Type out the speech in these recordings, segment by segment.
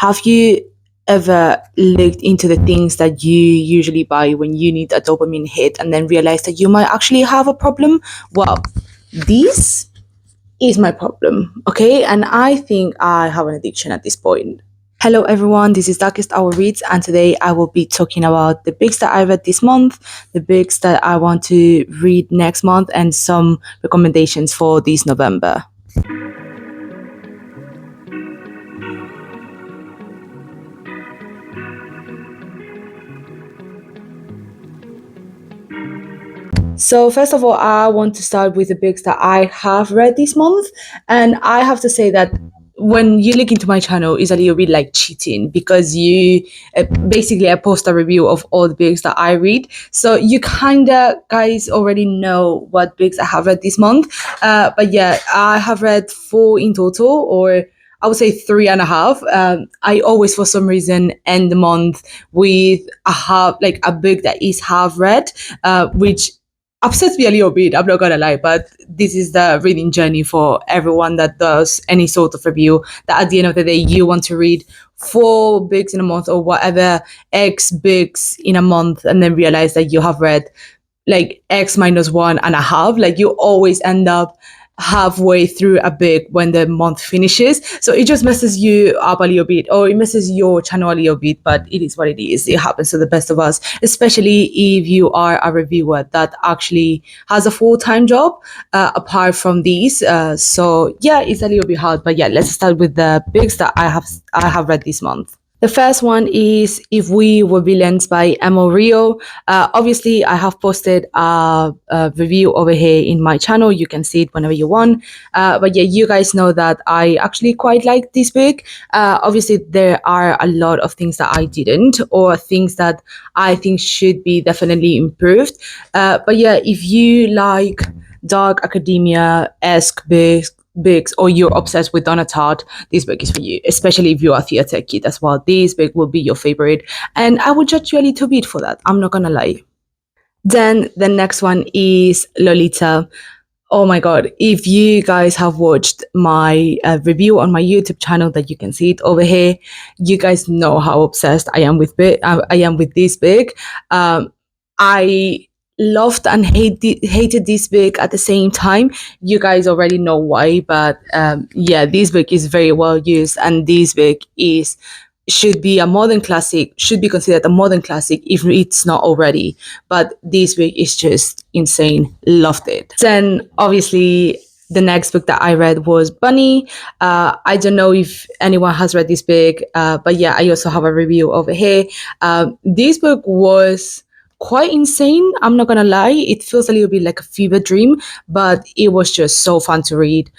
Have you ever looked into the things that you usually buy when you need a dopamine hit and then realize that you might actually have a problem? Well, this is my problem, okay? And I think I have an addiction at this point. Hello everyone, this is Darkest Hour Reads, and today I will be talking about the books that I read this month, the books that I want to read next month, and some recommendations for this November. So first of all, I want to start with the books that I have read this month, and I have to say that when you look into my channel, it's a little bit like cheating because you basically I post a review of all the books that I read, so you kind of guys already know what books I have read this month. But yeah, I have read 4 in total, or I would say 3.5. I always, for some reason, end the month with a book that is half read, which upsets me a little bit, I'm not gonna lie, but this is the reading journey for everyone that does any sort of review, that at the end of the day you want to read 4 books in a month or whatever, X books in a month, and then realize that you have read like X minus 1.5. Like you always end up halfway through a book when the month finishes, so it just messes you up a little bit, or it messes your channel a little bit, but it is what it is. It happens to the best of us, especially if you are a reviewer that actually has a full-time job apart from these. So yeah, it's a little bit hard, but yeah, let's start with the books that I have read this month. The first one is If We Were Villains by Emma Rio. Obviously, I have posted a review over here in my channel. You can see it whenever you want. But yeah, you guys know that I actually quite like this book. Obviously, there are a lot of things that I didn't, or things that I think should be definitely improved. But yeah, if you like dark academia-esque books, or you're obsessed with Donna Tartt, this book is for you, especially if you're a theater kid as well. This book will be your favorite, and I would judge you a little bit for that, I'm not gonna lie. Then the next one is Lolita. Oh my god, if you guys have watched my review on my YouTube channel, that you can see it over here, you guys know how obsessed I am with this book. I loved and hated this book at the same time. You guys already know why, but yeah, this book is very well used, and this book should be a modern classic, should be considered a modern classic if it's not already. But this book is just insane. Loved it. Then obviously the next book that I read was Bunny. I don't know if anyone has read this book, but yeah, I also have a review over here. This book was quite insane, I'm not gonna lie. It feels a little bit like a fever dream, but it was just so fun to read.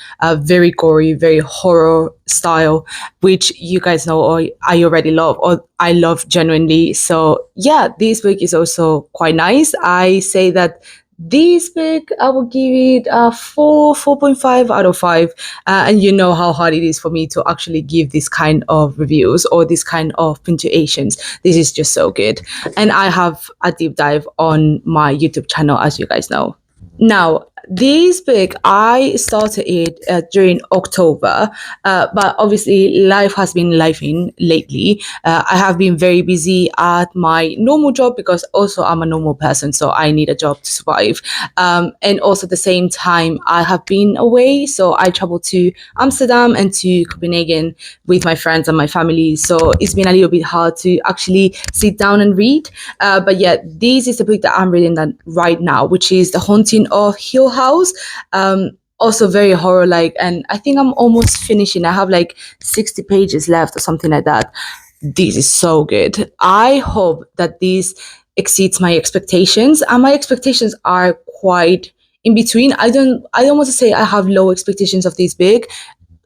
Very gory, very horror style, which you guys know, or I already love, or I love genuinely. So yeah, this book is also quite nice. I say that this book, I will give it a 4.5 out of 5. And you know how hard it is for me to actually give this kind of reviews or this kind of punctuations. This is just so good. And I have a deep dive on my YouTube channel, as you guys know. Now, this book, I started it during October, but obviously life has been lifing lately. I have been very busy at my normal job, because also I'm a normal person, so I need a job to survive. And also at the same time, I have been away, so I traveled to Amsterdam and to Copenhagen with my friends and my family, so it's been a little bit hard to actually sit down and read. But yeah, this is the book that I'm reading right now, which is The Haunting of Hill House. Also very horror like, and I think I'm almost finishing. I have like 60 pages left or something like that. This is so good. I hope that this exceeds my expectations, and my expectations are quite in between. I don't want to say I have low expectations of this book,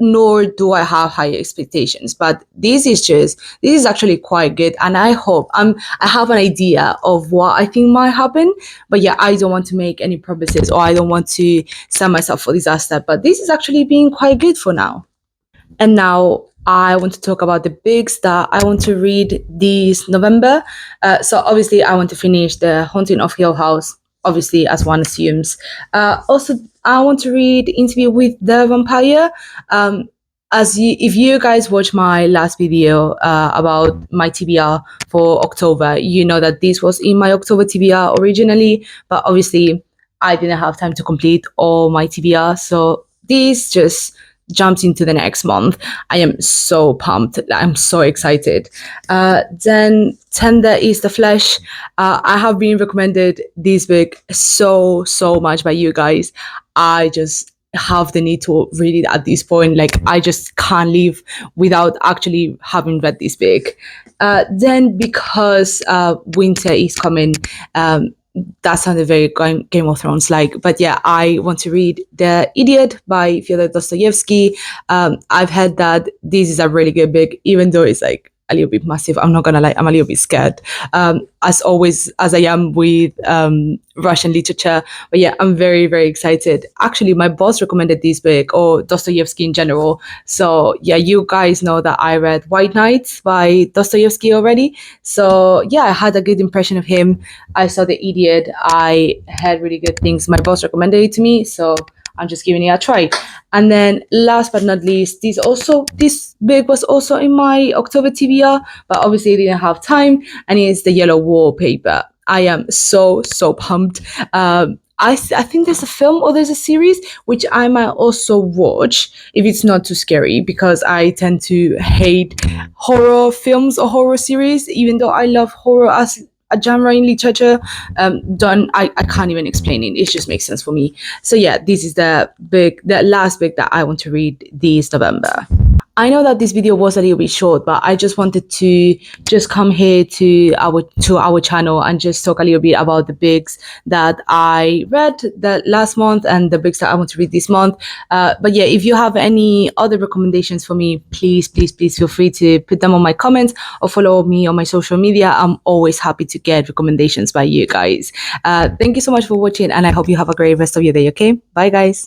nor do I have high expectations, but this is actually quite good, and I hope I have an idea of what I think might happen. But yeah, I don't want to make any promises, or I don't want to set myself for disaster, but this is actually being quite good for now. And now I want to talk about the books that I want to read this November. So obviously I want to finish The Haunting of Hill House, obviously, as one assumes. Also, I want to read Interview with the Vampire. if you guys watch my last video about my TBR for October, you know that this was in my October TBR originally, but obviously I didn't have time to complete all my TBR, so this just jumps into the next month. I am so pumped. I'm so excited. Then Tender is the Flesh. I have been recommended this book so much by you guys. I just have the need to read it at this point. Like, I just can't live without actually having read this book. Then because winter is coming, that sounded very Game of Thrones like, but yeah, I want to read The Idiot by Fyodor Dostoevsky. I've heard that this is a really good book, even though it's like a little bit massive. I'm not gonna lie, I'm a little bit scared, as always, as I am with Russian literature. But yeah, I'm very excited. Actually, my boss recommended this book, or Dostoevsky in general. So yeah, you guys know that I read White Nights by Dostoevsky already. So yeah, I had a good impression of him. I saw The Idiot. I had really good things. My boss recommended it to me, so I'm just giving it a try. And then last but not least, this book was also in my October TBR, but obviously I didn't have time, and it's The Yellow Wallpaper. I am so pumped. I think there's a film or there's a series which I might also watch if it's not too scary, because I tend to hate horror films or horror series, even though I love horror as a genre in literature. I can't even explain it. It just makes sense for me. So yeah, this is the last book that I want to read this November. I know that this video was a little bit short, but I just wanted to just come here to our channel and just talk a little bit about the books that I read the last month and the books that I want to read this month. But yeah, if you have any other recommendations for me, please feel free to put them on my comments or follow me on my social media. I'm always happy to get recommendations by you guys. Thank you so much for watching, and I hope you have a great rest of your day. Okay, bye guys.